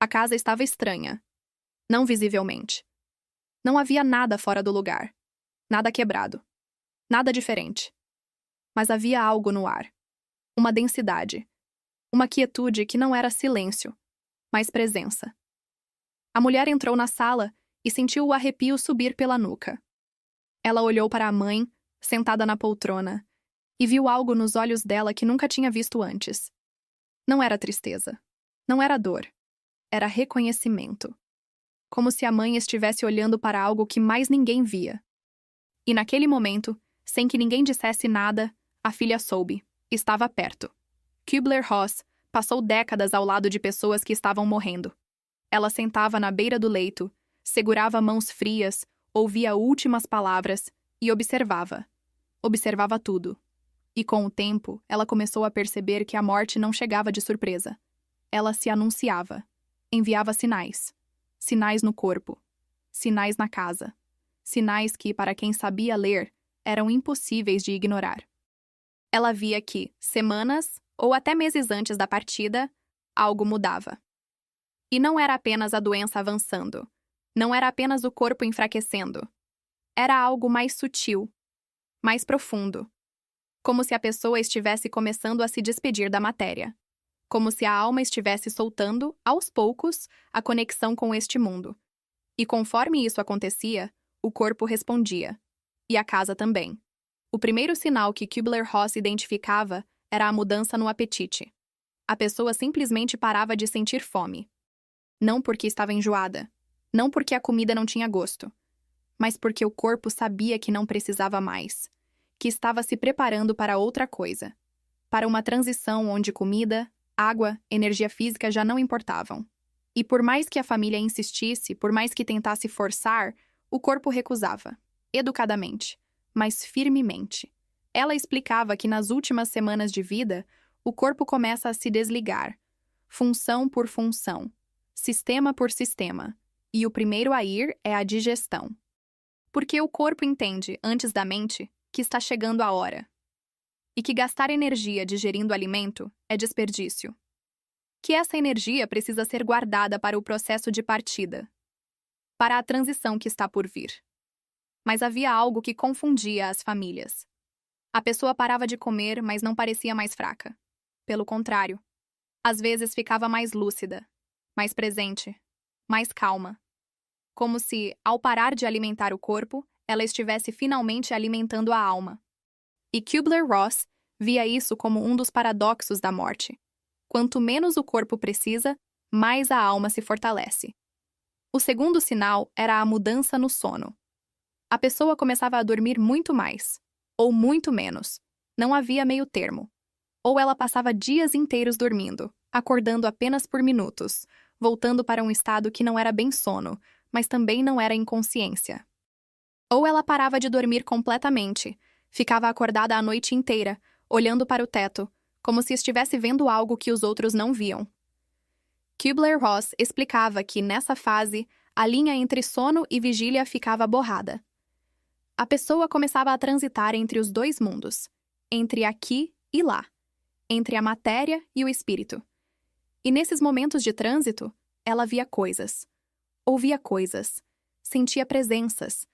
A casa estava estranha. Não visivelmente. Não havia nada fora do lugar. Nada quebrado. Nada diferente. Mas havia algo no ar. Uma densidade. Uma quietude que não era silêncio, mas presença. A mulher entrou na sala e sentiu o arrepio subir pela nuca. Ela olhou para a mãe, sentada na poltrona, e viu algo nos olhos dela que nunca tinha visto antes. Não era tristeza. Não era dor. Era reconhecimento. Como se a mãe estivesse olhando para algo que mais ninguém via. E naquele momento, sem que ninguém dissesse nada, a filha soube. Estava perto. Kübler-Ross passou décadas ao lado de pessoas que estavam morrendo. Ela sentava na beira do leito, segurava mãos frias, ouvia últimas palavras e observava. Observava tudo. E com o tempo, ela começou a perceber que a morte não chegava de surpresa. Ela se anunciava. Enviava sinais. Sinais no corpo. Sinais na casa. Sinais que, para quem sabia ler, eram impossíveis de ignorar. Ela via que, semanas ou até meses antes da partida, algo mudava. E não era apenas a doença avançando. Não era apenas o corpo enfraquecendo. Era algo mais sutil, mais profundo. Como se a pessoa estivesse começando a se despedir da matéria. Como se a alma estivesse soltando, aos poucos, a conexão com este mundo. E conforme isso acontecia, o corpo respondia. E a casa também. O primeiro sinal que Kübler-Ross identificava era a mudança no apetite. A pessoa simplesmente parava de sentir fome. Não porque estava enjoada. Não porque a comida não tinha gosto. Mas porque o corpo sabia que não precisava mais. Que estava se preparando para outra coisa. Para uma transição onde comida, água, energia física já não importavam. E por mais que a família insistisse, por mais que tentasse forçar, o corpo recusava. Educadamente, mas firmemente. Ela explicava que nas últimas semanas de vida, o corpo começa a se desligar. Função por função. Sistema por sistema. E o primeiro a ir é a digestão. Porque o corpo entende, antes da mente, que está chegando a hora. E que gastar energia digerindo alimento é desperdício. Que essa energia precisa ser guardada para o processo de partida. Para a transição que está por vir. Mas havia algo que confundia as famílias. A pessoa parava de comer, mas não parecia mais fraca. Pelo contrário. Às vezes ficava mais lúcida, mais presente, mais calma. Como se, ao parar de alimentar o corpo, ela estivesse finalmente alimentando a alma. E Kübler-Ross via isso como um dos paradoxos da morte. Quanto menos o corpo precisa, mais a alma se fortalece. O segundo sinal era a mudança no sono. A pessoa começava a dormir muito mais, ou muito menos. Não havia meio termo. Ou ela passava dias inteiros dormindo, acordando apenas por minutos, voltando para um estado que não era bem sono, mas também não era inconsciência. Ou ela parava de dormir completamente, ficava acordada a noite inteira, olhando para o teto, como se estivesse vendo algo que os outros não viam. Kübler-Ross explicava que, nessa fase, a linha entre sono e vigília ficava borrada. A pessoa começava a transitar entre os dois mundos, entre aqui e lá, entre a matéria e o espírito. E nesses momentos de trânsito, ela via coisas, ouvia coisas, sentia presenças,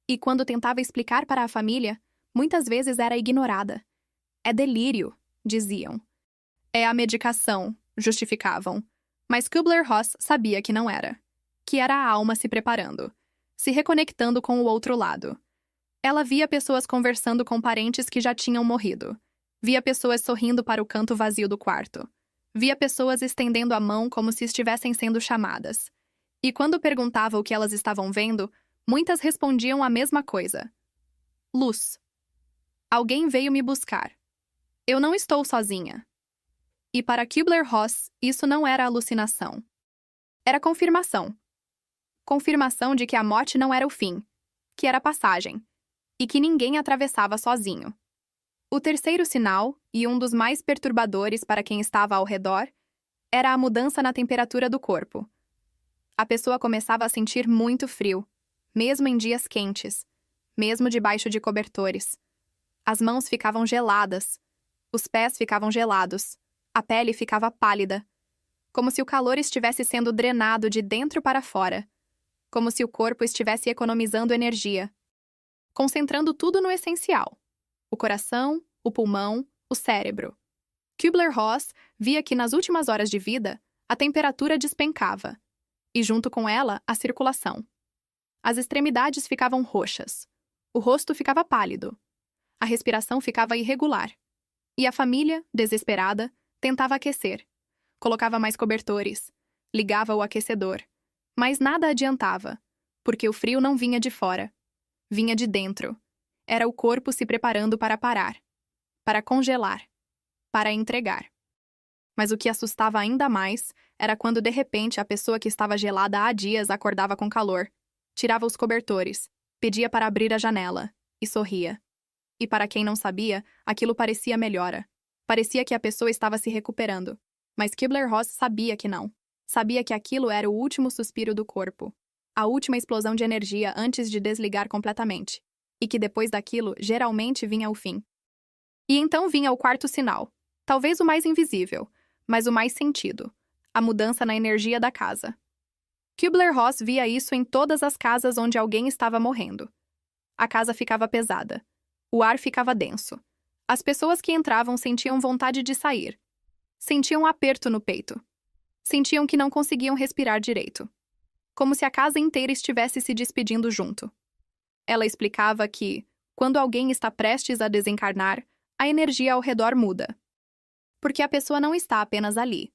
e quando tentava explicar para a família, muitas vezes era ignorada. É delírio, diziam. É a medicação, justificavam. Mas Kübler-Ross sabia que não era. Que era a alma se preparando, se reconectando com o outro lado. Ela via pessoas conversando com parentes que já tinham morrido. Via pessoas sorrindo para o canto vazio do quarto. Via pessoas estendendo a mão como se estivessem sendo chamadas. E quando perguntava o que elas estavam vendo, muitas respondiam a mesma coisa. Luz. Alguém veio me buscar. Eu não estou sozinha. E para Kübler-Ross, isso não era alucinação. Era confirmação. Confirmação de que a morte não era o fim, que era passagem, e que ninguém atravessava sozinho. O terceiro sinal, e um dos mais perturbadores para quem estava ao redor, era a mudança na temperatura do corpo. A pessoa começava a sentir muito frio, mesmo em dias quentes, mesmo debaixo de cobertores. As mãos ficavam geladas, os pés ficavam gelados, a pele ficava pálida. como se o calor estivesse sendo drenado de dentro para fora, como se o corpo estivesse economizando energia, concentrando tudo no essencial: o coração, o pulmão, o cérebro. Kübler-Ross via que nas últimas horas de vida, a temperatura despencava, e junto com ela, a circulação. As extremidades ficavam roxas, o rosto ficava pálido, a respiração ficava irregular, e a família, desesperada, tentava aquecer. Colocava mais cobertores, ligava o aquecedor, mas nada adiantava, porque o frio não vinha de fora, vinha de dentro. Era o corpo se preparando para parar, para congelar, para entregar. Mas o que assustava ainda mais era quando de repente a pessoa que estava gelada há dias acordava com calor, tirava os cobertores, pedia para abrir a janela e sorria. E para quem não sabia, aquilo parecia melhora. Parecia que a pessoa estava se recuperando. Mas Kübler-Ross sabia que não. Sabia que aquilo era o último suspiro do corpo, a última explosão de energia antes de desligar completamente. E que depois daquilo, geralmente vinha o fim. E então vinha o quarto sinal, talvez o mais invisível, mas o mais sentido: a mudança na energia da casa. Kübler-Ross via isso em todas as casas onde alguém estava morrendo. A casa ficava pesada. O ar ficava denso. As pessoas que entravam sentiam vontade de sair. Sentiam um aperto no peito. Sentiam que não conseguiam respirar direito. Como se a casa inteira estivesse se despedindo junto. Ela explicava que, quando alguém está prestes a desencarnar, a energia ao redor muda. Porque a pessoa não está apenas ali.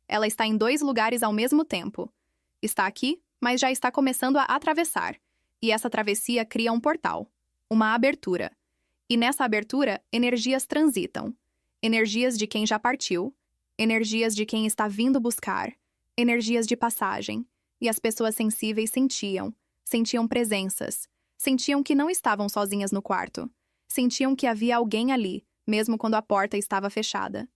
Ela está em 2 lugares ao mesmo tempo. Está aqui, mas já está começando a atravessar. E essa travessia cria um portal, uma abertura. E nessa abertura, energias transitam. Energias de quem já partiu, energias de quem está vindo buscar, energias de passagem. E as pessoas sensíveis sentiam presenças, sentiam que não estavam sozinhas no quarto, sentiam que havia alguém ali, mesmo quando a porta estava fechada.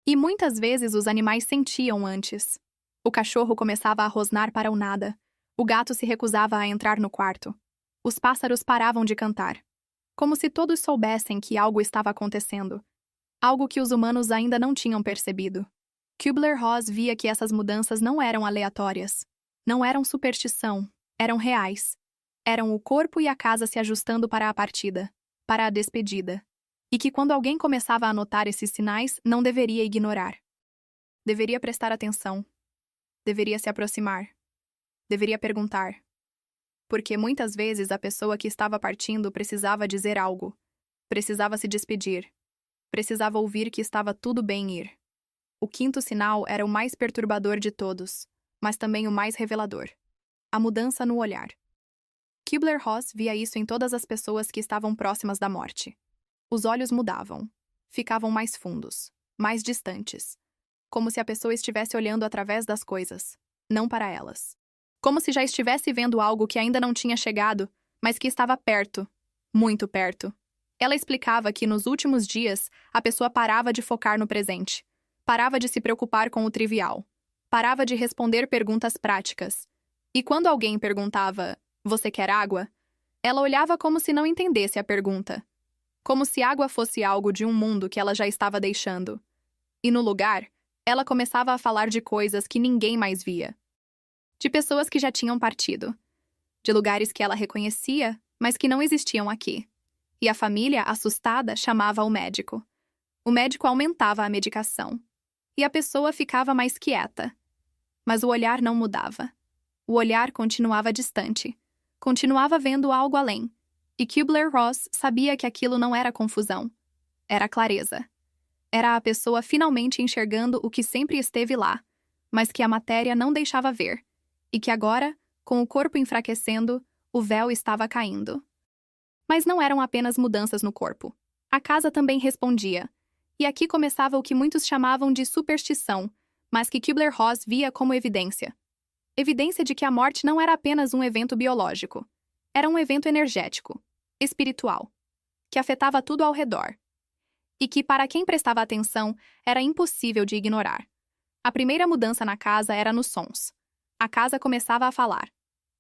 E muitas vezes os animais sentiam antes. O cachorro começava a rosnar para o nada, o gato se recusava a entrar no quarto. Os pássaros paravam de cantar, como se todos soubessem que algo estava acontecendo, algo que os humanos ainda não tinham percebido. Kübler-Ross via que essas mudanças não eram aleatórias, não eram superstição, eram reais. Eram o corpo e a casa se ajustando para a partida, para a despedida. E que quando alguém começava a notar esses sinais, não deveria ignorar. Deveria prestar atenção. Deveria se aproximar. Deveria perguntar. Porque muitas vezes a pessoa que estava partindo precisava dizer algo. Precisava se despedir. Precisava ouvir que estava tudo bem ir. O quinto sinal era o mais perturbador de todos, mas também o mais revelador. A mudança no olhar. Kübler-Ross via isso em todas as pessoas que estavam próximas da morte. Os olhos mudavam. Ficavam mais fundos, mais distantes. Como se a pessoa estivesse olhando através das coisas, não para elas. Como se já estivesse vendo algo que ainda não tinha chegado, mas que estava perto, muito perto. Ela explicava que nos últimos dias, a pessoa parava de focar no presente. Parava de se preocupar com o trivial. Parava de responder perguntas práticas. E quando alguém perguntava: "Você quer água?", ela olhava como se não entendesse a pergunta. Como se água fosse algo de um mundo que ela já estava deixando. E no lugar, ela começava a falar de coisas que ninguém mais via. De pessoas que já tinham partido. De lugares que ela reconhecia, mas que não existiam aqui. E a família, assustada, chamava o médico. O médico aumentava a medicação. E a pessoa ficava mais quieta. Mas o olhar não mudava. O olhar continuava distante. Continuava vendo algo além. E Kübler-Ross sabia que aquilo não era confusão. Era clareza. Era a pessoa finalmente enxergando o que sempre esteve lá, mas que a matéria não deixava ver. E que agora, com o corpo enfraquecendo, o véu estava caindo. Mas não eram apenas mudanças no corpo. A casa também respondia. E aqui começava o que muitos chamavam de superstição, mas que Kübler-Ross via como evidência. Evidência de que a morte não era apenas um evento biológico. Era um evento energético, espiritual, que afetava tudo ao redor. E que, para quem prestava atenção, era impossível de ignorar. A primeira mudança na casa era nos sons. A casa começava a falar.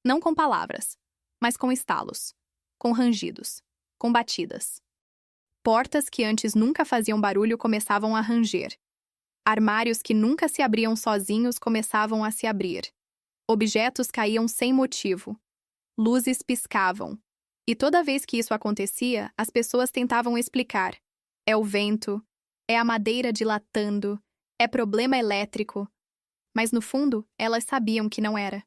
Não com palavras, mas com estalos, com rangidos, com batidas. Portas que antes nunca faziam barulho começavam a ranger. Armários que nunca se abriam sozinhos começavam a se abrir. Objetos caíam sem motivo. Luzes piscavam. E toda vez que isso acontecia, as pessoas tentavam explicar. É o vento, é a madeira dilatando, é problema elétrico. Mas no fundo, elas sabiam que não era.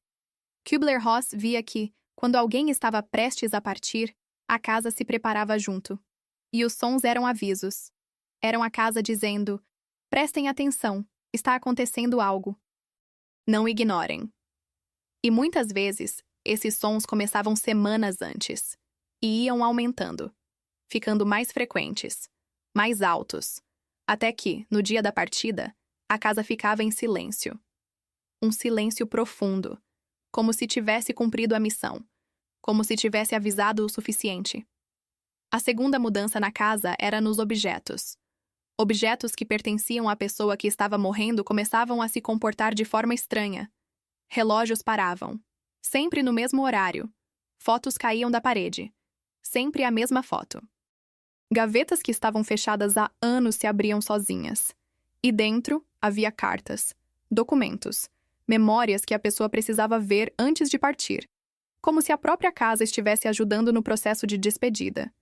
Kübler-Ross via que, quando alguém estava prestes a partir, a casa se preparava junto. E os sons eram avisos. Eram a casa dizendo: prestem atenção, está acontecendo algo. Não ignorem. E muitas vezes, esses sons começavam semanas antes e iam aumentando, ficando mais frequentes, mais altos, até que, no dia da partida, a casa ficava em silêncio. Um silêncio profundo, como se tivesse cumprido a missão, como se tivesse avisado o suficiente. A segunda mudança na casa era nos objetos. Objetos que pertenciam à pessoa que estava morrendo começavam a se comportar de forma estranha. Relógios paravam, sempre no mesmo horário. Fotos caíam da parede, sempre a mesma foto. Gavetas que estavam fechadas há anos se abriam sozinhas. E dentro havia cartas, documentos, memórias que a pessoa precisava ver antes de partir, como se a própria casa estivesse ajudando no processo de despedida.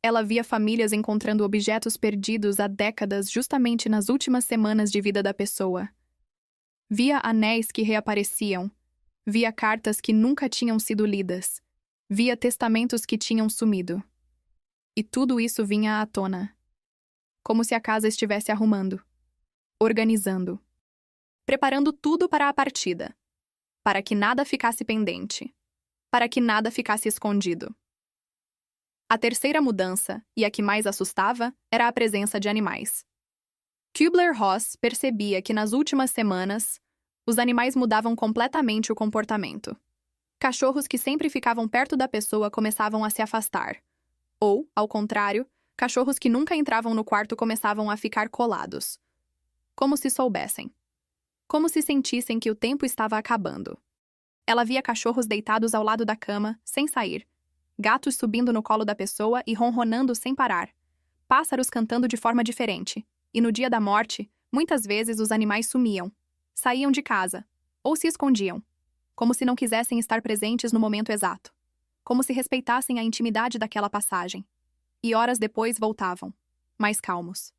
Ela via famílias encontrando objetos perdidos há décadas justamente nas últimas semanas de vida da pessoa. Via anéis que reapareciam, via cartas que nunca tinham sido lidas, via testamentos que tinham sumido. E tudo isso vinha à tona, como se a casa estivesse arrumando, organizando, preparando tudo para a partida, para que nada ficasse pendente, para que nada ficasse escondido. A terceira mudança, e a que mais assustava, era a presença de animais. Kübler-Ross percebia que nas últimas semanas, os animais mudavam completamente o comportamento. Cachorros que sempre ficavam perto da pessoa começavam a se afastar. Ou, ao contrário, cachorros que nunca entravam no quarto começavam a ficar colados. Como se soubessem. Como se sentissem que o tempo estava acabando. Ela via cachorros deitados ao lado da cama, sem sair. Gatos subindo no colo da pessoa e ronronando sem parar. Pássaros cantando de forma diferente. E no dia da morte, muitas vezes os animais sumiam. Saíam de casa. Ou se escondiam. Como se não quisessem estar presentes no momento exato. Como se respeitassem a intimidade daquela passagem. E horas depois voltavam. Mais calmos.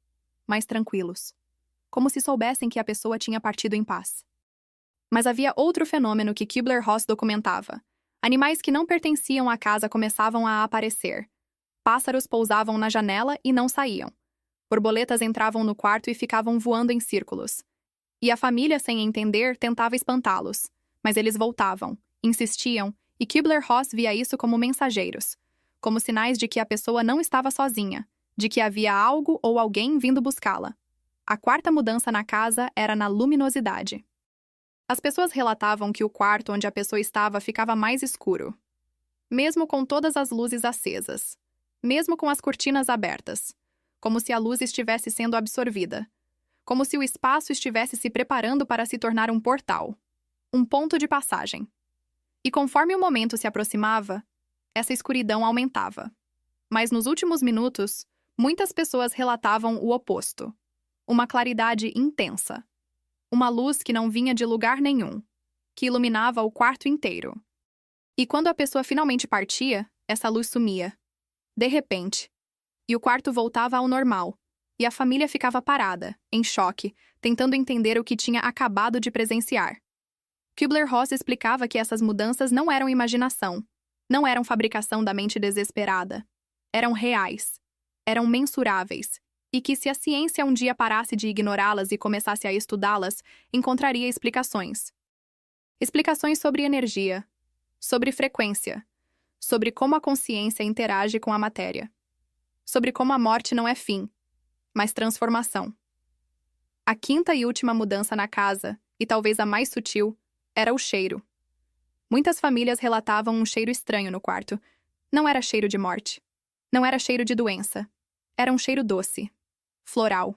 Mais tranquilos. Como se soubessem que a pessoa tinha partido em paz. Mas havia outro fenômeno que Kübler-Ross documentava. Animais que não pertenciam à casa começavam a aparecer. Pássaros pousavam na janela e não saíam. Borboletas entravam no quarto e ficavam voando em círculos. E a família, sem entender, tentava espantá-los. Mas eles voltavam, insistiam, e Kübler-Ross via isso como mensageiros. Como sinais de que a pessoa não estava sozinha, de que havia algo ou alguém vindo buscá-la. A quarta mudança na casa era na luminosidade. As pessoas relatavam que o quarto onde a pessoa estava ficava mais escuro. Mesmo com todas as luzes acesas. Mesmo com as cortinas abertas. Como se a luz estivesse sendo absorvida. Como se o espaço estivesse se preparando para se tornar um portal. Um ponto de passagem. E conforme o momento se aproximava, essa escuridão aumentava. Mas nos últimos minutos, muitas pessoas relatavam o oposto. Uma claridade intensa. Uma luz que não vinha de lugar nenhum, que iluminava o quarto inteiro. E quando a pessoa finalmente partia, essa luz sumia. De repente. E o quarto voltava ao normal. E a família ficava parada, em choque, tentando entender o que tinha acabado de presenciar. Kübler-Ross explicava que essas mudanças não eram imaginação, não eram fabricação da mente desesperada. Eram reais. Eram mensuráveis. E que se a ciência um dia parasse de ignorá-las e começasse a estudá-las, encontraria explicações. Explicações sobre energia, sobre frequência, sobre como a consciência interage com a matéria, sobre como a morte não é fim, mas transformação. A quinta e última mudança na casa, e talvez a mais sutil, era o cheiro. Muitas famílias relatavam um cheiro estranho no quarto. Não era cheiro de morte. Não era cheiro de doença. Era um cheiro doce. Floral.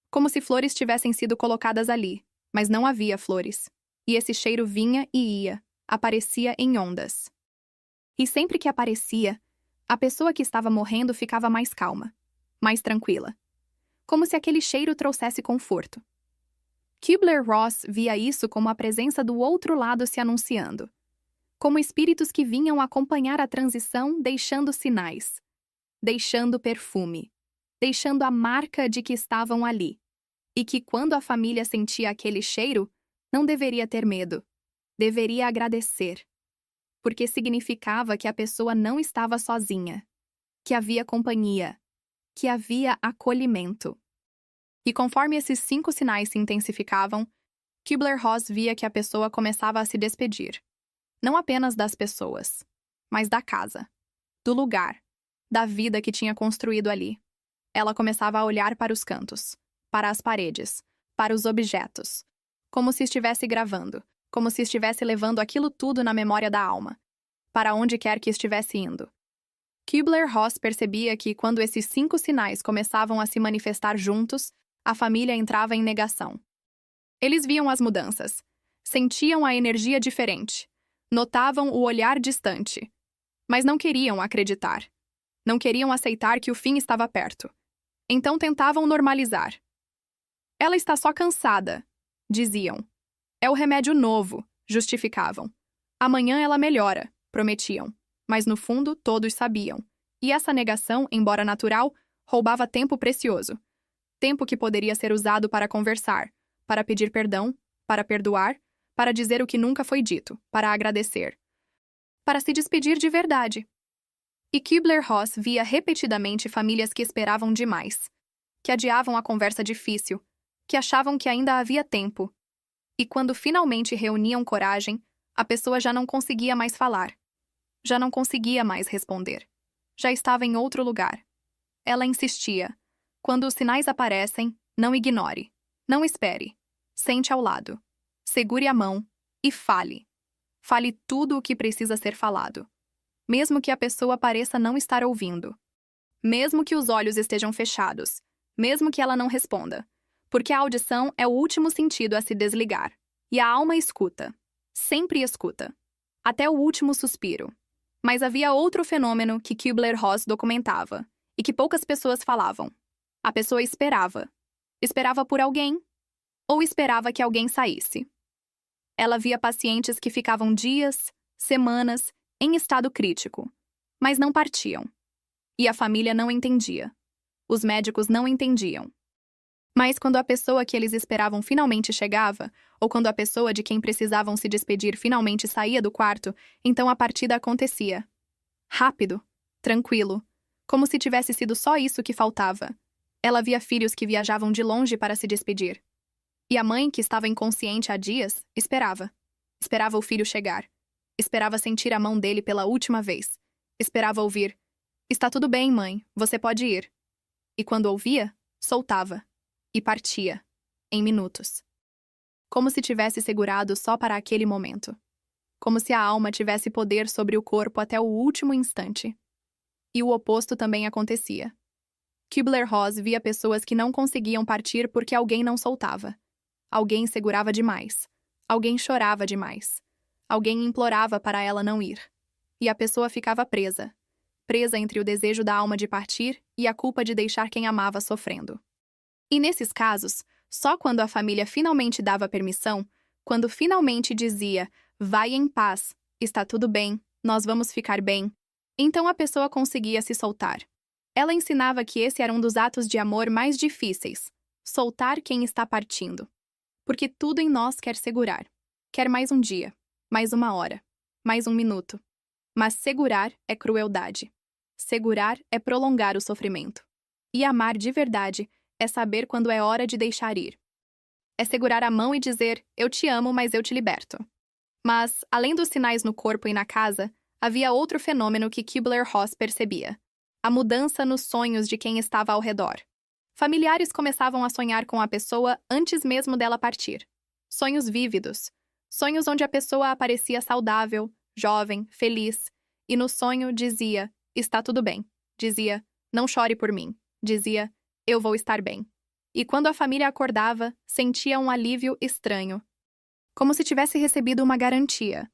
Como se flores tivessem sido colocadas ali, mas não havia flores. E esse cheiro vinha e ia, aparecia em ondas. E sempre que aparecia, a pessoa que estava morrendo ficava mais calma, mais tranquila. Como se aquele cheiro trouxesse conforto. Kubler-Ross via isso como a presença do outro lado se anunciando, como espíritos que vinham acompanhar a transição, deixando sinais, deixando perfume, deixando a marca de que estavam ali, e que quando a família sentia aquele cheiro, não deveria ter medo, deveria agradecer, porque significava que a pessoa não estava sozinha, que havia companhia, que havia acolhimento. E conforme esses 5 sinais se intensificavam, Kubler-Ross via que a pessoa começava a se despedir. Não apenas das pessoas, mas da casa, do lugar, da vida que tinha construído ali. Ela começava a olhar para os cantos, para as paredes, para os objetos, como se estivesse gravando, como se estivesse levando aquilo tudo na memória da alma, para onde quer que estivesse indo. Kubler-Ross percebia que, quando esses 5 sinais começavam a se manifestar juntos, a família entrava em negação. Eles viam as mudanças, sentiam a energia diferente, notavam o olhar distante, mas não queriam acreditar. Não queriam aceitar que o fim estava perto. Então tentavam normalizar. Ela está só cansada, diziam. É o remédio novo, justificavam. Amanhã ela melhora, prometiam. Mas no fundo todos sabiam. E essa negação, embora natural, roubava tempo precioso. Tempo que poderia ser usado para conversar, para pedir perdão, para perdoar, para dizer o que nunca foi dito, para agradecer, para se despedir de verdade. E Kubler-Ross via repetidamente famílias que esperavam demais, que adiavam a conversa difícil, que achavam que ainda havia tempo. E quando finalmente reuniam coragem, a pessoa já não conseguia mais falar, já não conseguia mais responder, já estava em outro lugar. Ela insistia. Quando os sinais aparecem, não ignore, não espere, sente ao lado, segure a mão e fale. Fale tudo o que precisa ser falado. Mesmo que a pessoa pareça não estar ouvindo. Mesmo que os olhos estejam fechados. Mesmo que ela não responda. Porque a audição é o último sentido a se desligar. E a alma escuta. Sempre escuta. Até o último suspiro. Mas havia outro fenômeno que Kubler-Ross documentava, e que poucas pessoas falavam. A pessoa esperava. Esperava por alguém, ou esperava que alguém saísse. Ela via pacientes que ficavam dias, semanas, em estado crítico, mas não partiam. E a família não entendia. Os médicos não entendiam. Mas quando a pessoa que eles esperavam finalmente chegava, ou quando a pessoa de quem precisavam se despedir finalmente saía do quarto, então a partida acontecia. Rápido, tranquilo, como se tivesse sido só isso que faltava. Ela via filhos que viajavam de longe para se despedir. E a mãe, que estava inconsciente há dias, esperava. Esperava o filho chegar. Esperava sentir a mão dele pela última vez. Esperava ouvir: "Está tudo bem, mãe, você pode ir." E quando ouvia, soltava. E partia. Em minutos. Como se tivesse segurado só para aquele momento. Como se a alma tivesse poder sobre o corpo até o último instante. E o oposto também acontecia. Kubler-Ross via pessoas que não conseguiam partir porque alguém não soltava. Alguém segurava demais. Alguém chorava demais. Alguém implorava para ela não ir. E a pessoa ficava presa. Presa entre o desejo da alma de partir e a culpa de deixar quem amava sofrendo. E nesses casos, só quando a família finalmente dava permissão, quando finalmente dizia: "Vai em paz, está tudo bem, nós vamos ficar bem", então a pessoa conseguia se soltar. Ela ensinava que esse era um dos atos de amor mais difíceis, soltar quem está partindo. Porque tudo em nós quer segurar. Quer mais um dia, mais uma hora, mais um minuto. Mas segurar é crueldade. Segurar é prolongar o sofrimento. E amar de verdade é saber quando é hora de deixar ir. É segurar a mão e dizer: "Eu te amo, mas eu te liberto." Mas, além dos sinais no corpo e na casa, havia outro fenômeno que Kubler-Ross percebia: a mudança nos sonhos de quem estava ao redor. Familiares começavam a sonhar com a pessoa antes mesmo dela partir. Sonhos vívidos. Sonhos onde a pessoa aparecia saudável, jovem, feliz. E no sonho dizia: "Está tudo bem." Dizia: "Não chore por mim." Dizia: "Eu vou estar bem." E quando a família acordava, sentia um alívio estranho. Como se tivesse recebido uma garantia.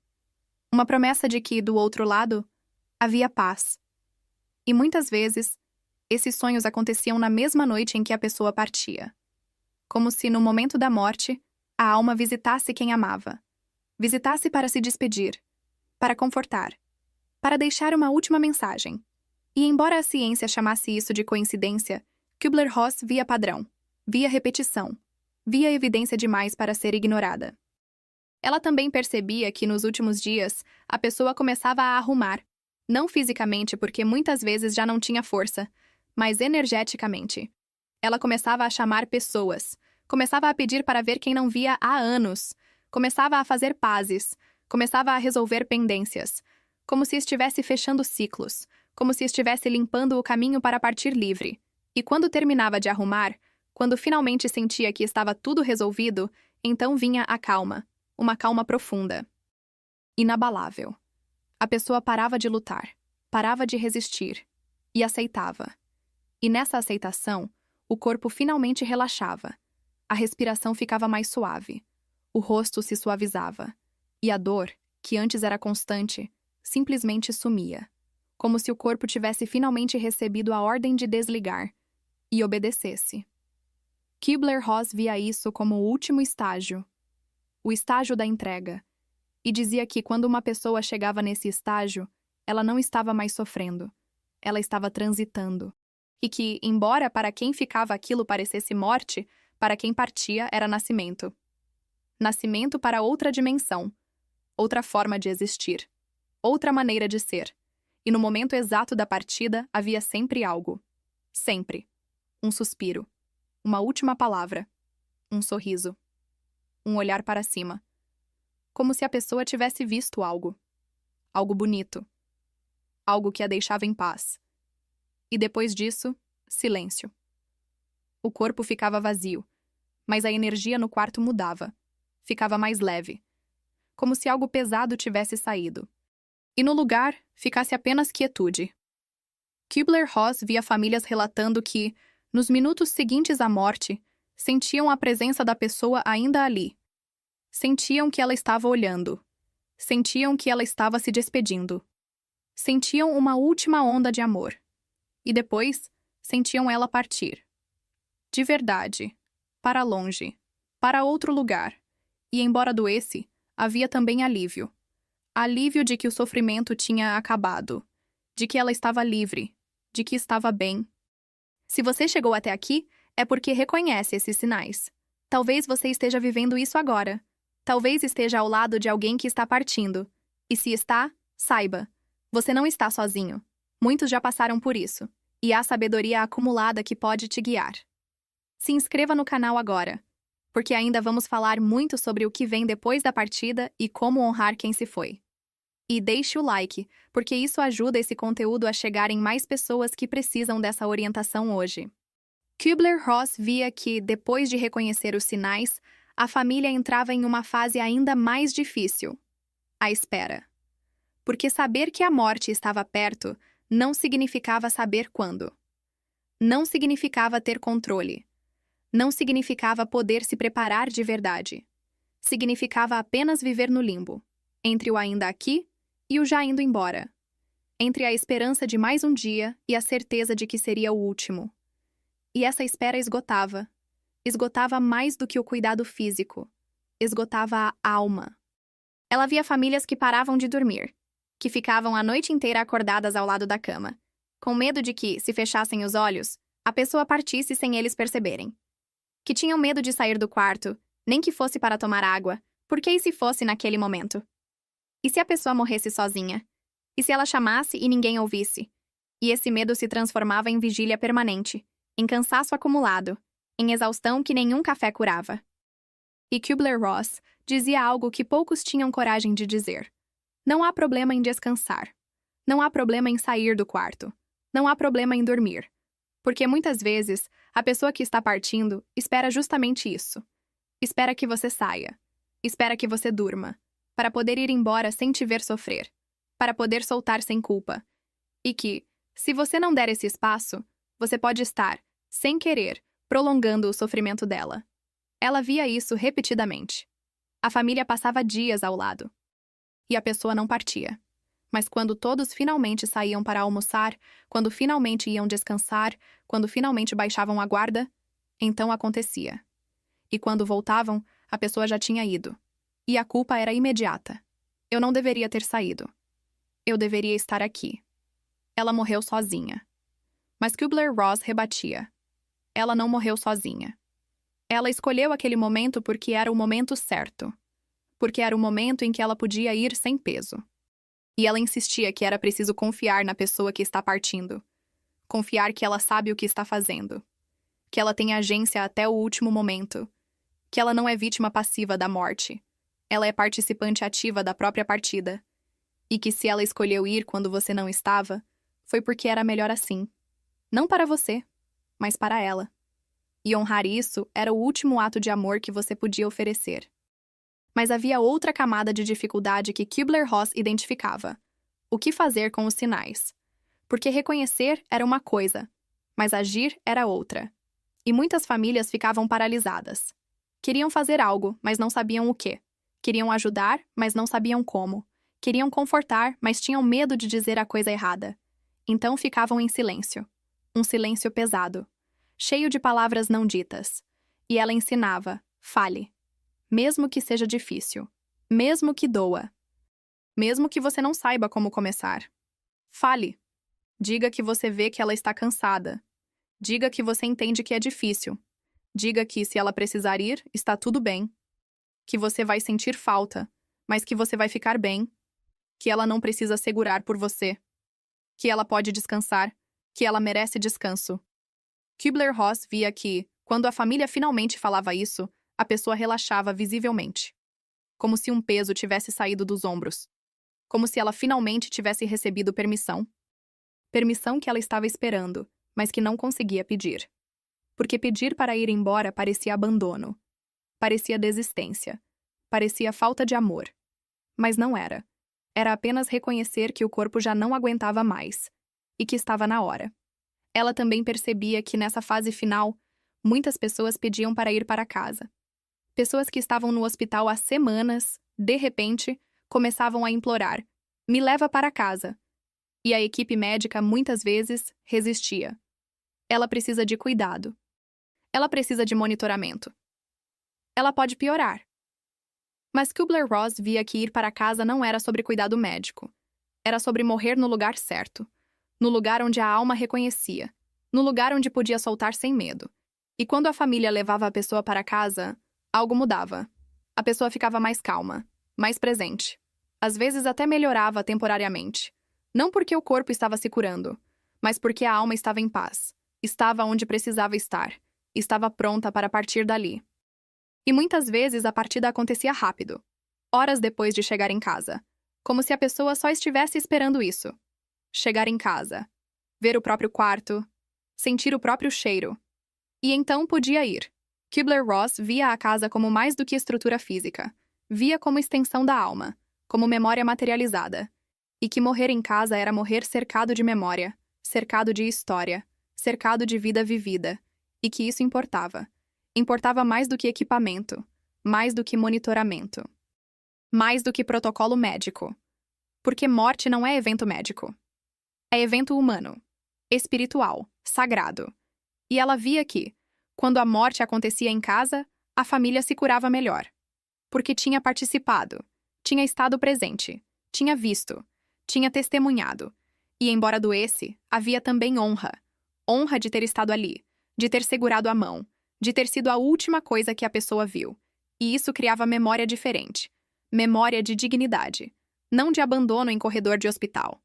Uma promessa de que, do outro lado, havia paz. E muitas vezes, esses sonhos aconteciam na mesma noite em que a pessoa partia. Como se, no momento da morte, a alma visitasse quem amava. Visitasse para se despedir, para confortar, para deixar uma última mensagem. E embora a ciência chamasse isso de coincidência, Kübler-Ross via padrão, via repetição, via evidência demais para ser ignorada. Ela também percebia que, nos últimos dias, a pessoa começava a arrumar, não fisicamente porque muitas vezes já não tinha força, mas energeticamente. Ela começava a chamar pessoas, começava a pedir para ver quem não via há anos, começava a fazer pazes, começava a resolver pendências, como se estivesse fechando ciclos, como se estivesse limpando o caminho para partir livre. E quando terminava de arrumar, quando finalmente sentia que estava tudo resolvido, então vinha a calma, uma calma profunda, inabalável. A pessoa parava de lutar, parava de resistir, e aceitava. E nessa aceitação, o corpo finalmente relaxava, a respiração ficava mais suave, o rosto se suavizava, e a dor, que antes era constante, simplesmente sumia, como se o corpo tivesse finalmente recebido a ordem de desligar, e obedecesse. Kübler-Ross via isso como o último estágio, o estágio da entrega, e dizia que quando uma pessoa chegava nesse estágio, ela não estava mais sofrendo, ela estava transitando. E que, embora para quem ficava aquilo parecesse morte, para quem partia era nascimento. Nascimento para outra dimensão, outra forma de existir, outra maneira de ser. E no momento exato da partida havia sempre algo. Sempre. Um suspiro. Uma última palavra. Um sorriso. Um olhar para cima. Como se a pessoa tivesse visto algo. Algo bonito. Algo que a deixava em paz. E depois disso, silêncio. O corpo ficava vazio, mas a energia no quarto mudava. Ficava mais leve. Como se algo pesado tivesse saído. E no lugar, ficasse apenas quietude. Kübler-Ross via famílias relatando que, nos minutos seguintes à morte, sentiam a presença da pessoa ainda ali. Sentiam que ela estava olhando. Sentiam que ela estava se despedindo. Sentiam uma última onda de amor. E depois, sentiam ela partir. De verdade. Para longe. Para outro lugar. E embora doesse, havia também alívio. Alívio de que o sofrimento tinha acabado. De que ela estava livre. De que estava bem. Se você chegou até aqui, é porque reconhece esses sinais. Talvez você esteja vivendo isso agora. Talvez esteja ao lado de alguém que está partindo. E se está, saiba. Você não está sozinho. Muitos já passaram por isso. E há sabedoria acumulada que pode te guiar. Se inscreva no canal agora, porque ainda vamos falar muito sobre o que vem depois da partida e como honrar quem se foi. E deixe o like, porque isso ajuda esse conteúdo a chegar em mais pessoas que precisam dessa orientação hoje. Kübler-Ross via que, depois de reconhecer os sinais, a família entrava em uma fase ainda mais difícil: a espera. Porque saber que a morte estava perto não significava saber quando. Não significava ter controle. Não significava poder se preparar de verdade. Significava apenas viver no limbo, entre o ainda aqui e o já indo embora. Entre a esperança de mais um dia e a certeza de que seria o último. E essa espera esgotava. Esgotava mais do que o cuidado físico. Esgotava a alma. Ela via famílias que paravam de dormir, que ficavam a noite inteira acordadas ao lado da cama, com medo de que, se fechassem os olhos, a pessoa partisse sem eles perceberem. Que tinham medo de sair do quarto, nem que fosse para tomar água, porque e se fosse naquele momento? E se a pessoa morresse sozinha? E se ela chamasse e ninguém ouvisse? E esse medo se transformava em vigília permanente, em cansaço acumulado, em exaustão que nenhum café curava. E Kübler-Ross dizia algo que poucos tinham coragem de dizer. Não há problema em descansar. Não há problema em sair do quarto. Não há problema em dormir. Porque muitas vezes, a pessoa que está partindo espera justamente isso. Espera que você saia. Espera que você durma. Para poder ir embora sem te ver sofrer. Para poder soltar sem culpa. E que, se você não der esse espaço, você pode estar, sem querer, prolongando o sofrimento dela. Ela via isso repetidamente. A família passava dias ao lado. E a pessoa não partia. Mas quando todos finalmente saíam para almoçar, quando finalmente iam descansar, quando finalmente baixavam a guarda, então acontecia. E quando voltavam, A pessoa já tinha ido. E a culpa era imediata. Eu não deveria ter saído. Eu deveria estar aqui. Ela morreu sozinha. Mas Kübler-Ross rebatia. Ela não morreu sozinha. Ela escolheu aquele momento porque era o momento certo. Porque era o momento em que ela podia ir sem peso. E ela insistia que era preciso confiar na pessoa que está partindo. Confiar que ela sabe o que está fazendo. Que ela tem agência até o último momento. Que ela não é vítima passiva da morte. Ela é participante ativa da própria partida. E que se ela escolheu ir quando você não estava, foi porque era melhor assim. Não para você, mas para ela. E honrar isso era o último ato de amor que você podia oferecer. Mas havia outra camada de dificuldade que Kübler-Ross identificava. O que fazer com os sinais? Porque reconhecer era uma coisa, mas agir era outra. E muitas famílias ficavam paralisadas. Queriam fazer algo, mas não sabiam o quê. Queriam ajudar, mas não sabiam como. Queriam confortar, mas tinham medo de dizer a coisa errada. Então ficavam em silêncio. Um silêncio pesado, cheio de palavras não ditas. E ela ensinava: fale. Mesmo que seja difícil. Mesmo que doa. Mesmo que você não saiba como começar. Fale. Diga que você vê que ela está cansada. Diga que você entende que é difícil. Diga que, se ela precisar ir, está tudo bem. Que você vai sentir falta, mas que você vai ficar bem. Que ela não precisa segurar por você. Que ela pode descansar. Que ela merece descanso. Kübler-Ross via que, quando a família finalmente falava isso, a pessoa relaxava visivelmente. Como se um peso tivesse saído dos ombros. Como se ela finalmente tivesse recebido permissão. Permissão que ela estava esperando, mas que não conseguia pedir. Porque pedir para ir embora parecia abandono. Parecia desistência. Parecia falta de amor. Mas não era. Era apenas reconhecer que o corpo já não aguentava mais. E que estava na hora. Ela também percebia que, nessa fase final, muitas pessoas pediam para ir para casa. Pessoas que estavam no hospital há semanas, de repente, começavam a implorar: me leva para casa. E a equipe médica, muitas vezes, resistia. Ela precisa de cuidado. Ela precisa de monitoramento. Ela pode piorar. Mas Kübler-Ross via que ir para casa não era sobre cuidado médico. Era sobre morrer no lugar certo. No lugar onde a alma reconhecia. No lugar onde podia soltar sem medo. E quando a família levava a pessoa para casa, algo mudava. A pessoa ficava mais calma, mais presente. Às vezes até melhorava temporariamente. Não porque o corpo estava se curando, mas porque a alma estava em paz. Estava onde precisava estar. Estava pronta para partir dali. E muitas vezes a partida acontecia rápido. Horas depois de chegar em casa. Como se a pessoa só estivesse esperando isso. Chegar em casa. Ver o próprio quarto. Sentir o próprio cheiro. E então podia ir. Kübler-Ross via a casa como mais do que estrutura física. Via como extensão da alma. Como memória materializada. E que morrer em casa era morrer cercado de memória. Cercado de história. Cercado de vida vivida. E que isso importava. Importava mais do que equipamento. Mais do que monitoramento. Mais do que protocolo médico. Porque morte não é evento médico. É evento humano. Espiritual. Sagrado. E ela via que, quando a morte acontecia em casa, a família se curava melhor. Porque tinha participado. Tinha estado presente. Tinha visto. Tinha testemunhado. E, embora doesse, havia também honra. Honra de ter estado ali. De ter segurado a mão. De ter sido a última coisa que a pessoa viu. E isso criava memória diferente. Memória de dignidade. Não de abandono em corredor de hospital.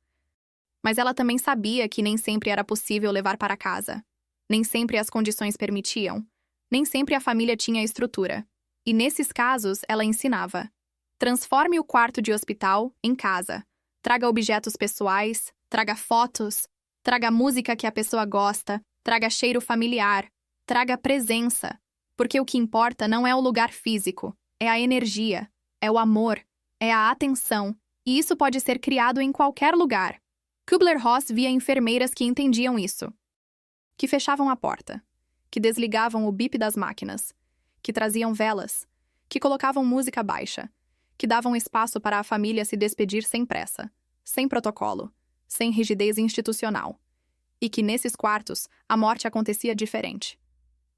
Mas ela também sabia que nem sempre era possível levar para casa. Nem sempre as condições permitiam. Nem sempre a família tinha estrutura. E nesses casos, ela ensinava: transforme o quarto de hospital em casa. Traga objetos pessoais, traga fotos, traga música que a pessoa gosta, traga cheiro familiar, traga presença. Porque o que importa não é o lugar físico, é a energia, é o amor, é a atenção. E isso pode ser criado em qualquer lugar. Kübler-Ross via enfermeiras que entendiam isso. Que fechavam a porta. Que desligavam o bip das máquinas. Que traziam velas. Que colocavam música baixa. Que davam espaço para a família se despedir sem pressa. Sem protocolo. Sem rigidez institucional. E que nesses quartos, a morte acontecia diferente.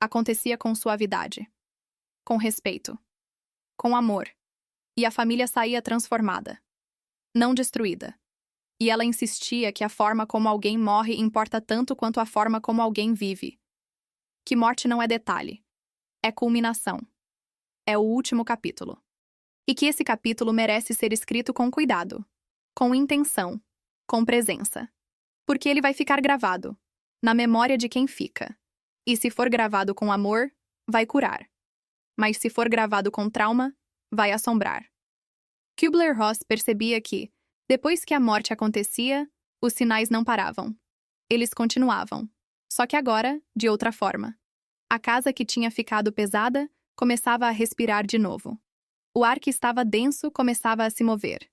Acontecia com suavidade. Com respeito. com amor. E a família saía transformada, não destruída. E ela insistia que a forma como alguém morre importa tanto quanto a forma como alguém vive. Que morte não é detalhe, é culminação. É o último capítulo. E que esse capítulo merece ser escrito com cuidado, com intenção, com presença. Porque ele vai ficar gravado, na memória de quem fica. E se for gravado com amor, vai curar. Mas se for gravado com trauma, vai assombrar. Kübler-Ross percebia que, depois que a morte acontecia, os sinais não paravam. Eles continuavam. Só que agora, de outra forma. A casa que tinha ficado pesada começava a respirar de novo. O ar que estava denso começava a se mover.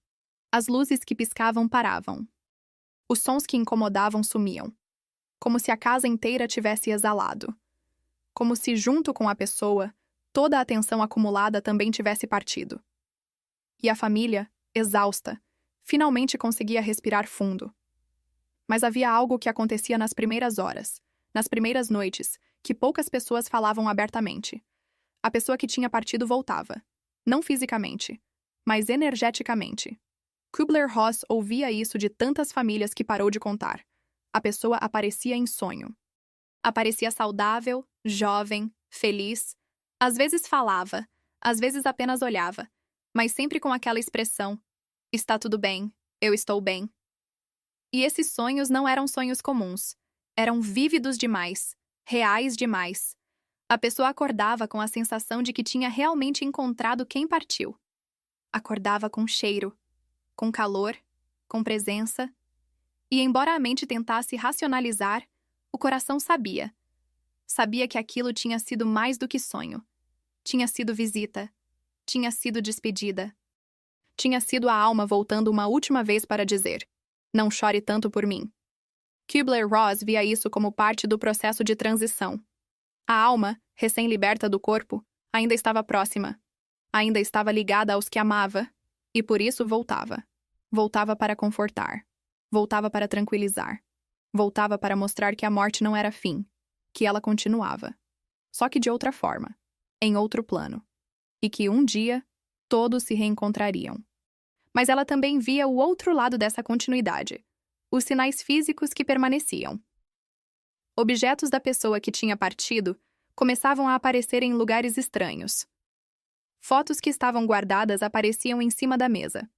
As luzes que piscavam paravam. Os sons que incomodavam sumiam. Como se a casa inteira tivesse exalado. Como se, junto com a pessoa, toda a tensão acumulada também tivesse partido. E a família, exausta, finalmente conseguia respirar fundo. Mas havia algo que acontecia nas primeiras horas, nas primeiras noites, que poucas pessoas falavam abertamente. A pessoa que tinha partido voltava. Não fisicamente, mas energeticamente. Kübler-Ross ouvia isso de tantas famílias que parou de contar. A pessoa aparecia em sonho. Aparecia saudável, jovem, feliz. Às vezes falava, às vezes apenas olhava, mas sempre com aquela expressão: está tudo bem, eu estou bem. E esses sonhos não eram sonhos comuns. Eram vívidos demais, reais demais. A pessoa acordava com a sensação de que tinha realmente encontrado quem partiu. Acordava com cheiro, com calor, com presença. E embora a mente tentasse racionalizar, o coração sabia. Sabia que aquilo tinha sido mais do que sonho. Tinha sido visita. Tinha sido despedida. Tinha sido a alma voltando uma última vez para dizer: não chore tanto por mim. Kübler-Ross via isso como parte do processo de transição. A alma, recém-liberta do corpo, ainda estava próxima. Ainda estava ligada aos que amava, e por isso voltava. Voltava para confortar. Voltava para tranquilizar. Voltava para mostrar que a morte não era fim, que ela continuava. Só que de outra forma, em outro plano. E que um dia, todos se reencontrariam. Mas ela também via o outro lado dessa continuidade. Os sinais físicos que permaneciam. Objetos da pessoa que tinha partido começavam a aparecer em lugares estranhos. Fotos que estavam guardadas apareciam em cima da mesa.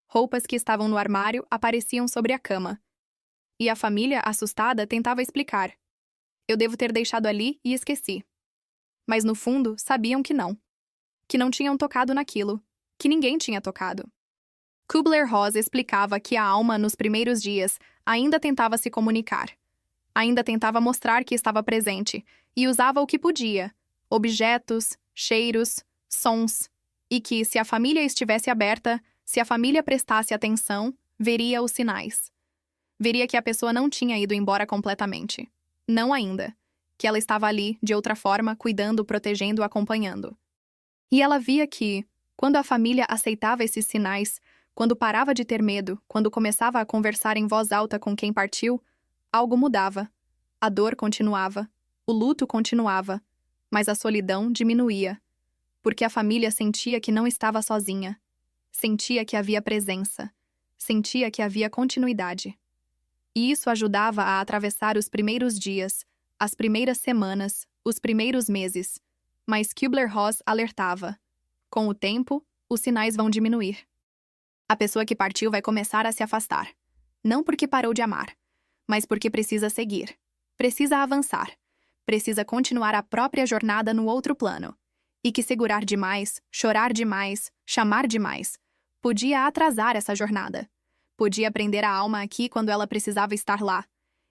Roupas que estavam no armário apareciam sobre a cama. E a família, assustada, tentava explicar. Eu devo ter deixado ali e esqueci. Mas no fundo, sabiam que não. Que não tinham tocado naquilo. Que ninguém tinha tocado. Kübler-Ross explicava que a alma, nos primeiros dias, ainda tentava se comunicar. Ainda tentava mostrar que estava presente, e usava o que podia, objetos, cheiros, sons, e que, se a família estivesse aberta, se a família prestasse atenção, veria os sinais. Veria que a pessoa não tinha ido embora completamente. Não ainda. Que ela estava ali, de outra forma, cuidando, protegendo, acompanhando. E ela via que, quando a família aceitava esses sinais, quando parava de ter medo, quando começava a conversar em voz alta com quem partiu, algo mudava. A dor continuava, o luto continuava, mas a solidão diminuía, porque a família sentia que não estava sozinha, sentia que havia presença, sentia que havia continuidade. E isso ajudava a atravessar os primeiros dias, as primeiras semanas, os primeiros meses. Mas Kübler-Ross alertava: com o tempo, os sinais vão diminuir. A pessoa que partiu vai começar a se afastar. Não porque parou de amar, mas porque precisa seguir. Precisa avançar. Precisa continuar a própria jornada no outro plano. E que segurar demais, chorar demais, chamar demais, podia atrasar essa jornada. Podia prender a alma aqui quando ela precisava estar lá.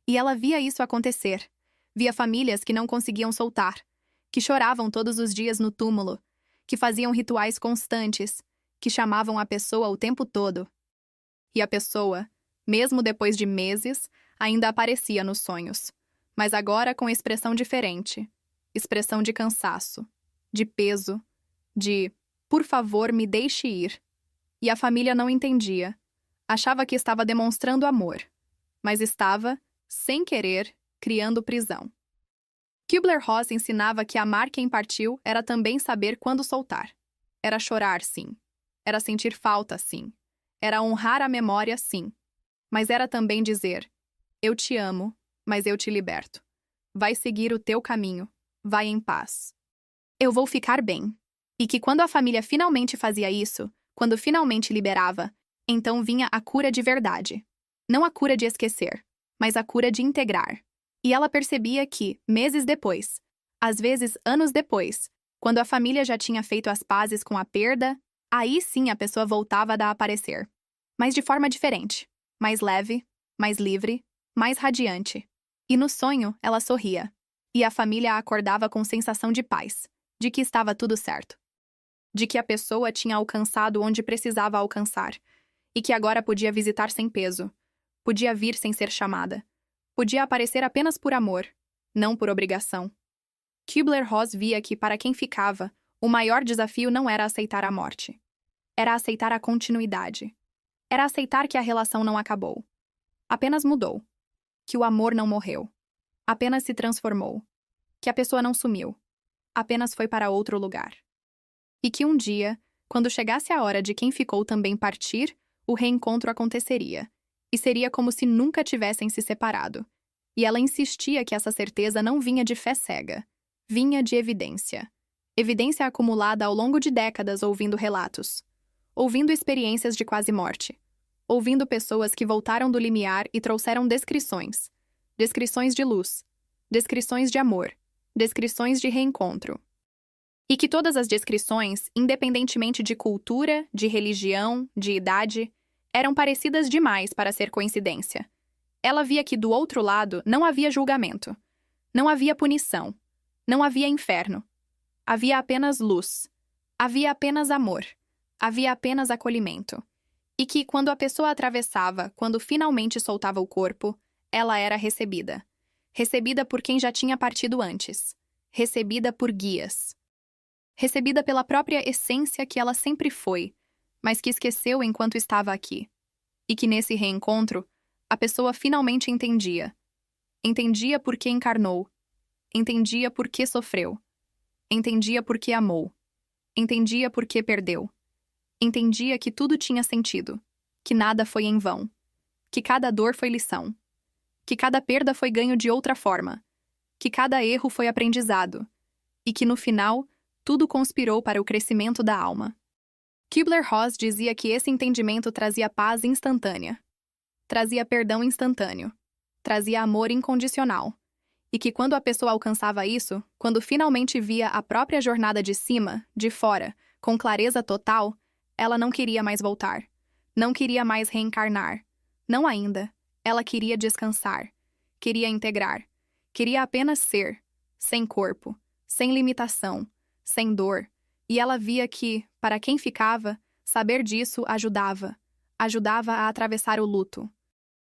E ela via isso acontecer. Via famílias que não conseguiam soltar, que choravam todos os dias no túmulo, que faziam rituais constantes, que chamavam a pessoa o tempo todo. E a pessoa, mesmo depois de meses, ainda aparecia nos sonhos, mas agora com expressão diferente. Expressão de cansaço, de peso, de "por favor, me deixe ir". E a família não entendia. Achava que estava demonstrando amor, mas estava, sem querer, criando prisão. Kübler-Ross ensinava que amar quem partiu era também saber quando soltar. Era chorar, sim. Era sentir falta, sim. Era honrar a memória, sim. Mas era também dizer: eu te amo, mas eu te liberto. Vai seguir o teu caminho. Vai em paz. Eu vou ficar bem. E que quando a família finalmente fazia isso, quando finalmente liberava, então vinha a cura de verdade. Não a cura de esquecer, mas a cura de integrar. E ela percebia que, meses depois, às vezes anos depois, quando a família já tinha feito as pazes com a perda, aí sim a pessoa voltava a aparecer. Mas de forma diferente, mais leve, mais livre, mais radiante. E no sonho, ela sorria. E a família acordava com sensação de paz, de que estava tudo certo. De que a pessoa tinha alcançado onde precisava alcançar, e que agora podia visitar sem peso, podia vir sem ser chamada, podia aparecer apenas por amor, não por obrigação. Kübler-Ross via que, para quem ficava, o maior desafio não era aceitar a morte. Era aceitar a continuidade. Era aceitar que a relação não acabou. Apenas mudou. Que o amor não morreu. Apenas se transformou. Que a pessoa não sumiu. Apenas foi para outro lugar. E que um dia, quando chegasse a hora de quem ficou também partir, o reencontro aconteceria. E seria como se nunca tivessem se separado. E ela insistia que essa certeza não vinha de fé cega. Vinha de evidência. Evidência acumulada ao longo de décadas ouvindo relatos. Ouvindo experiências de quase morte. Ouvindo pessoas que voltaram do limiar e trouxeram descrições. Descrições de luz. Descrições de amor. Descrições de reencontro. E que todas as descrições, independentemente de cultura, de religião, de idade, eram parecidas demais para ser coincidência. Ela via que do outro lado não havia julgamento. Não havia punição. Não havia inferno. Havia apenas luz. Havia apenas amor. Havia apenas acolhimento. E que, quando a pessoa atravessava, quando finalmente soltava o corpo, ela era recebida. Recebida por quem já tinha partido antes. Recebida por guias. Recebida pela própria essência que ela sempre foi, mas que esqueceu enquanto estava aqui. E que nesse reencontro, a pessoa finalmente entendia. Entendia por que encarnou. Entendia por que sofreu. Entendia por que amou. Entendia por que perdeu. Entendia que tudo tinha sentido, que nada foi em vão, que cada dor foi lição, que cada perda foi ganho de outra forma, que cada erro foi aprendizado, e que no final, tudo conspirou para o crescimento da alma. Kübler-Ross dizia que esse entendimento trazia paz instantânea, trazia perdão instantâneo, trazia amor incondicional, e que quando a pessoa alcançava isso, quando finalmente via a própria jornada de cima, de fora, com clareza total, ela não queria mais voltar. Não queria mais reencarnar. Não ainda. Ela queria descansar. Queria integrar. Queria apenas ser. Sem corpo. Sem limitação. Sem dor. E ela via que, para quem ficava, saber disso ajudava. Ajudava a atravessar o luto.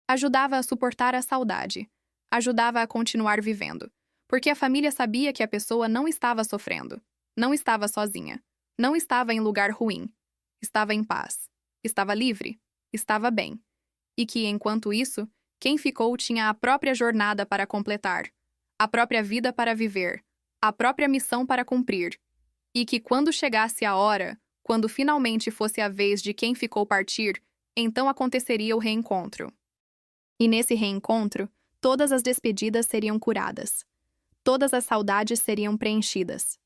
Ajudava a suportar a saudade. Ajudava a continuar vivendo. Porque a família sabia que a pessoa não estava sofrendo. Não estava sozinha. Não estava em lugar ruim. Estava em paz. Estava livre. Estava bem. E que, enquanto isso, quem ficou tinha a própria jornada para completar, a própria vida para viver, a própria missão para cumprir. E que, quando chegasse a hora, quando finalmente fosse a vez de quem ficou partir, então aconteceria o reencontro. E nesse reencontro, todas as despedidas seriam curadas. Todas as saudades seriam preenchidas.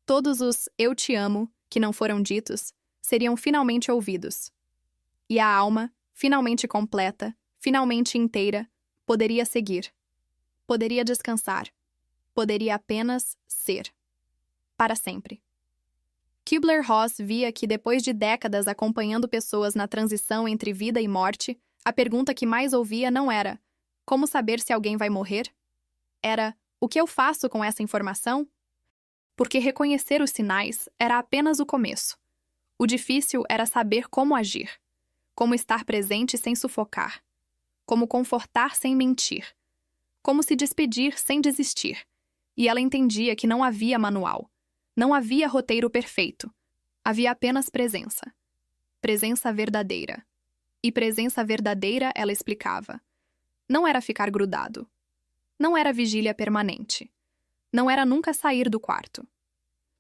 Todos os "eu te amo", que não foram ditos, seriam finalmente ouvidos. E a alma, finalmente completa, finalmente inteira, poderia seguir. Poderia descansar. Poderia apenas ser. Para sempre. Kübler-Ross via que depois de décadas acompanhando pessoas na transição entre vida e morte, a pergunta que mais ouvia não era "como saber se alguém vai morrer?" Era "o que eu faço com essa informação?" Porque reconhecer os sinais era apenas o começo. O difícil era saber como agir, como estar presente sem sufocar, como confortar sem mentir, como se despedir sem desistir. E ela entendia que não havia manual, não havia roteiro perfeito, havia apenas presença. Presença verdadeira. E presença verdadeira, ela explicava, não era ficar grudado, não era vigília permanente, não era nunca sair do quarto.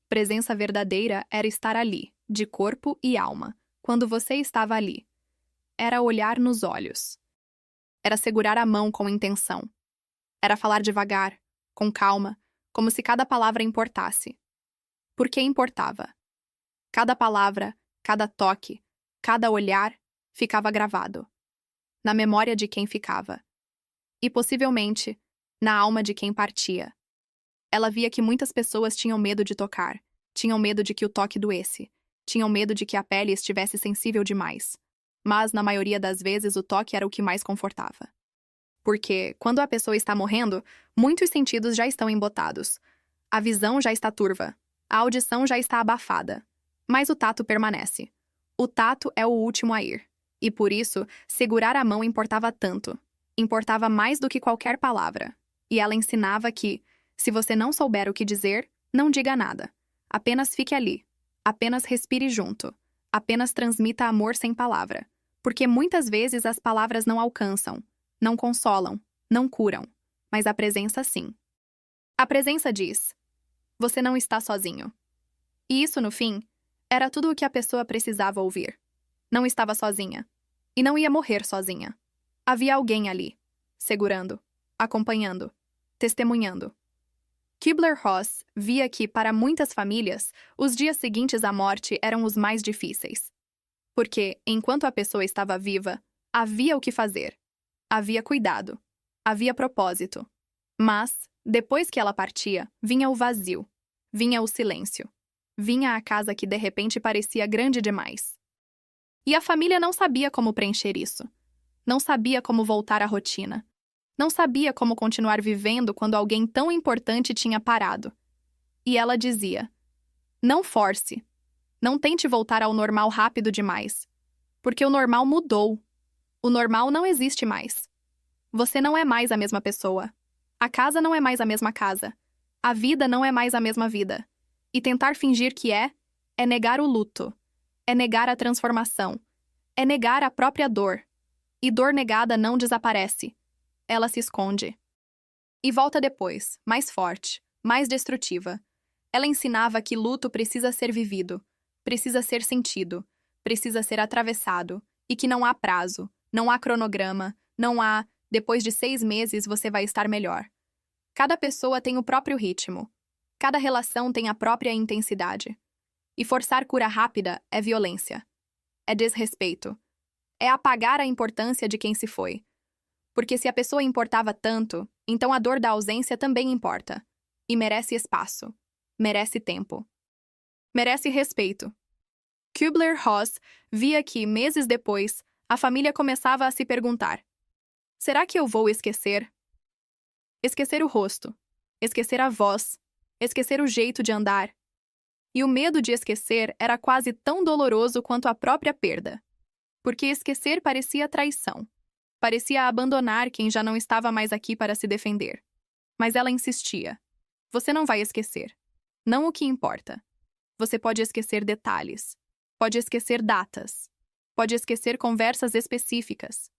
Presença verdadeira era estar ali, de corpo e alma, quando você estava ali. Era olhar nos olhos. Era segurar a mão com intenção. Era falar devagar, com calma, como se cada palavra importasse. Porque importava. Cada palavra, cada toque, cada olhar ficava gravado. Na memória de quem ficava. E, possivelmente, na alma de quem partia. Ela via que muitas pessoas tinham medo de tocar, tinham medo de que o toque doesse, tinham medo de que a pele estivesse sensível demais. Mas, na maioria das vezes, o toque era o que mais confortava. Porque, quando a pessoa está morrendo, muitos sentidos já estão embotados. A visão já está turva, a audição já está abafada. Mas o tato permanece. O tato é o último a ir. E por isso, segurar a mão importava tanto. Importava mais do que qualquer palavra. E ela ensinava que, se você não souber o que dizer, não diga nada. Apenas fique ali. Apenas respire junto. Apenas transmita amor sem palavra. Porque muitas vezes as palavras não alcançam, não consolam, não curam. Mas a presença sim. A presença diz: você não está sozinho. E isso, no fim, era tudo o que a pessoa precisava ouvir. Não estava sozinha. E não ia morrer sozinha. Havia alguém ali, segurando, acompanhando, testemunhando. Kübler-Ross via que, para muitas famílias, os dias seguintes à morte eram os mais difíceis. Porque, enquanto a pessoa estava viva, havia o que fazer. Havia cuidado. Havia propósito. Mas, depois que ela partia, vinha o vazio. Vinha o silêncio. Vinha a casa que de repente parecia grande demais. E a família não sabia como preencher isso. Não sabia como voltar à rotina. Não sabia como continuar vivendo quando alguém tão importante tinha parado. E ela dizia: não force. Não tente voltar ao normal rápido demais. Porque o normal mudou. O normal não existe mais. Você não é mais a mesma pessoa. A casa não é mais a mesma casa. A vida não é mais a mesma vida. E tentar fingir que é negar o luto. É negar a transformação. É negar a própria dor. E dor negada não desaparece. Ela se esconde. E volta depois, mais forte, mais destrutiva. Ela ensinava que luto precisa ser vivido, precisa ser sentido, precisa ser atravessado, e que não há prazo, não há cronograma, não há, depois de 6 meses você vai estar melhor. Cada pessoa tem o próprio ritmo. Cada relação tem a própria intensidade. E forçar cura rápida é violência. É desrespeito. É apagar a importância de quem se foi. Porque se a pessoa importava tanto, então a dor da ausência também importa. E merece espaço. Merece tempo. Merece respeito. Kübler-Ross via que, meses depois, a família começava a se perguntar: será que eu vou esquecer? Esquecer o rosto. Esquecer a voz. Esquecer o jeito de andar. E o medo de esquecer era quase tão doloroso quanto a própria perda. Porque esquecer parecia traição. Parecia abandonar quem já não estava mais aqui para se defender. Mas ela insistia. Você não vai esquecer. Não o que importa. Você pode esquecer detalhes. Pode esquecer datas. Pode esquecer conversas específicas.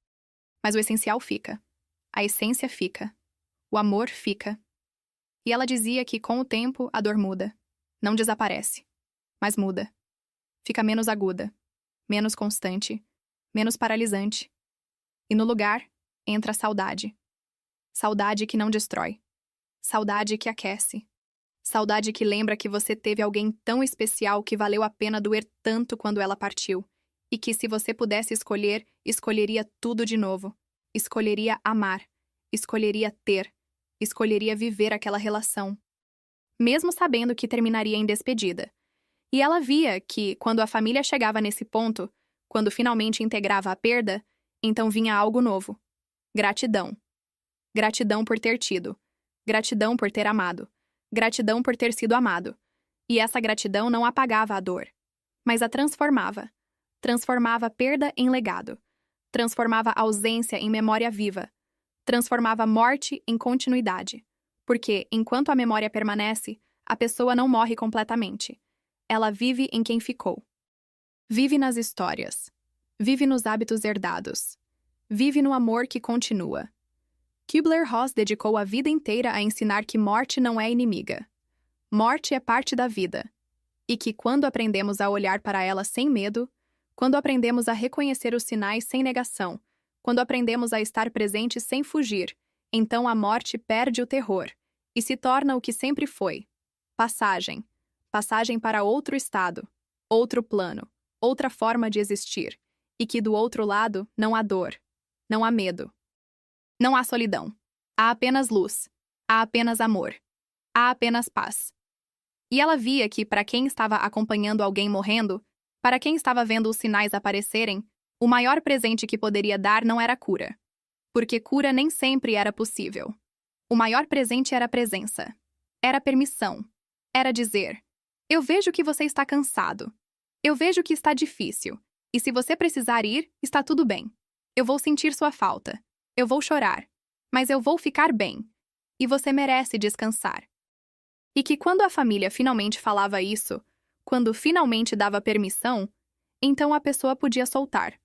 Mas o essencial fica. A essência fica. O amor fica. E ela dizia que, com o tempo, a dor muda. Não desaparece, mas muda. Fica menos aguda, menos constante, menos paralisante. E no lugar, entra a saudade. Saudade que não destrói. Saudade que aquece. Saudade que lembra que você teve alguém tão especial que valeu a pena doer tanto quando ela partiu. E que, se você pudesse escolher, escolheria tudo de novo. Escolheria amar. Escolheria ter. Escolheria viver aquela relação. Mesmo sabendo que terminaria em despedida. E ela via que, quando a família chegava nesse ponto, quando finalmente integrava a perda, então vinha algo novo. Gratidão. Gratidão por ter tido. Gratidão por ter amado. Gratidão por ter sido amado. E essa gratidão não apagava a dor, mas a transformava. Transformava a perda em legado. Transformava a ausência em memória viva. Transformava a morte em continuidade. Porque, enquanto a memória permanece, a pessoa não morre completamente. Ela vive em quem ficou. Vive nas histórias. Vive nos hábitos herdados. Vive no amor que continua. Kübler-Ross dedicou a vida inteira a ensinar que morte não é inimiga. Morte é parte da vida. E que quando aprendemos a olhar para ela sem medo, quando aprendemos a reconhecer os sinais sem negação, quando aprendemos a estar presente sem fugir, então a morte perde o terror e se torna o que sempre foi: passagem. Passagem para outro estado, outro plano, outra forma de existir, e que do outro lado não há dor, não há medo, não há solidão. Há apenas luz, há apenas amor, há apenas paz. E ela via que, para quem estava acompanhando alguém morrendo, para quem estava vendo os sinais aparecerem, o maior presente que poderia dar não era cura. Porque cura nem sempre era possível. O maior presente era presença. Era permissão. Era dizer: eu vejo que você está cansado. Eu vejo que está difícil. E se você precisar ir, está tudo bem. Eu vou sentir sua falta. Eu vou chorar. Mas eu vou ficar bem. E você merece descansar. E que quando a família finalmente falava isso, quando finalmente dava permissão, então a pessoa podia soltar.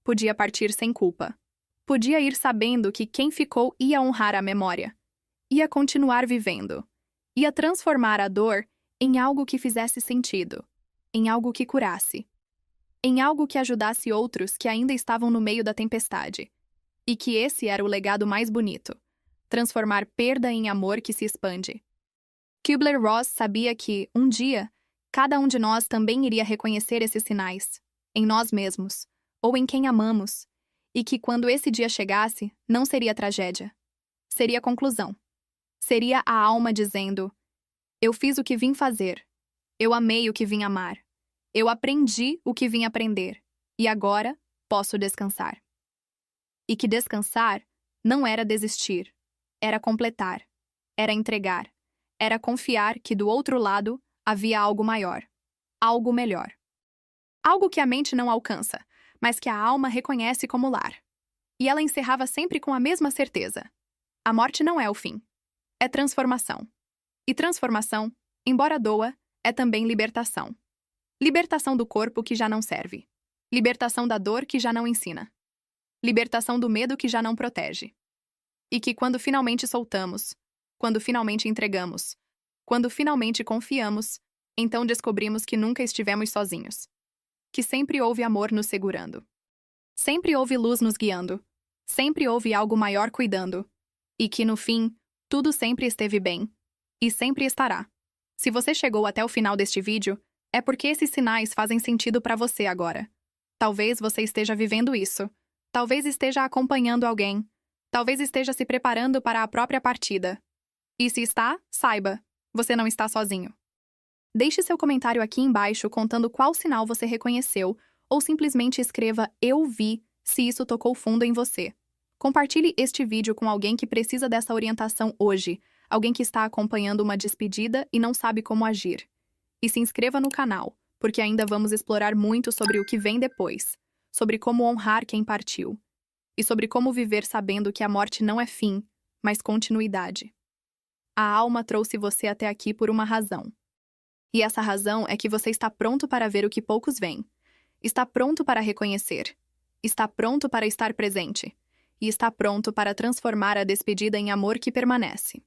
Podia partir sem culpa. Podia ir sabendo que quem ficou ia honrar a memória. Ia continuar vivendo. Ia transformar a dor em algo que fizesse sentido. Em algo que curasse. Em algo que ajudasse outros que ainda estavam no meio da tempestade. E que esse era o legado mais bonito. Transformar perda em amor que se expande. Kübler-Ross sabia que, um dia, cada um de nós também iria reconhecer esses sinais, em nós mesmos, ou em quem amamos, e que quando esse dia chegasse, não seria tragédia. Seria conclusão. Seria a alma dizendo: eu fiz o que vim fazer, eu amei o que vim amar, eu aprendi o que vim aprender, e agora posso descansar. E que descansar não era desistir, era completar, era entregar. Era confiar que do outro lado havia algo maior, algo melhor. Algo que a mente não alcança, mas que a alma reconhece como lar. E ela encerrava sempre com a mesma certeza: a morte não é o fim, é transformação. E transformação, embora doa, é também libertação. Libertação do corpo que já não serve. Libertação da dor que já não ensina. Libertação do medo que já não protege. E que quando finalmente soltamos, quando finalmente entregamos, quando finalmente confiamos, então descobrimos que nunca estivemos sozinhos. Que sempre houve amor nos segurando. Sempre houve luz nos guiando. Sempre houve algo maior cuidando. E que, no fim, tudo sempre esteve bem. E sempre estará. Se você chegou até o final deste vídeo, é porque esses sinais fazem sentido para você agora. Talvez você esteja vivendo isso. Talvez esteja acompanhando alguém. Talvez esteja se preparando para a própria partida. E se está, saiba, você não está sozinho. Deixe seu comentário aqui embaixo contando qual sinal você reconheceu, ou simplesmente escreva "eu vi" se isso tocou fundo em você. Compartilhe este vídeo com alguém que precisa dessa orientação hoje, alguém que está acompanhando uma despedida e não sabe como agir. E se inscreva no canal, porque ainda vamos explorar muito sobre o que vem depois, sobre como honrar quem partiu, e sobre como viver sabendo que a morte não é fim, mas continuidade. A alma trouxe você até aqui por uma razão. E essa razão é que você está pronto para ver o que poucos veem. Está pronto para reconhecer. Está pronto para estar presente. E está pronto para transformar a despedida em amor que permanece.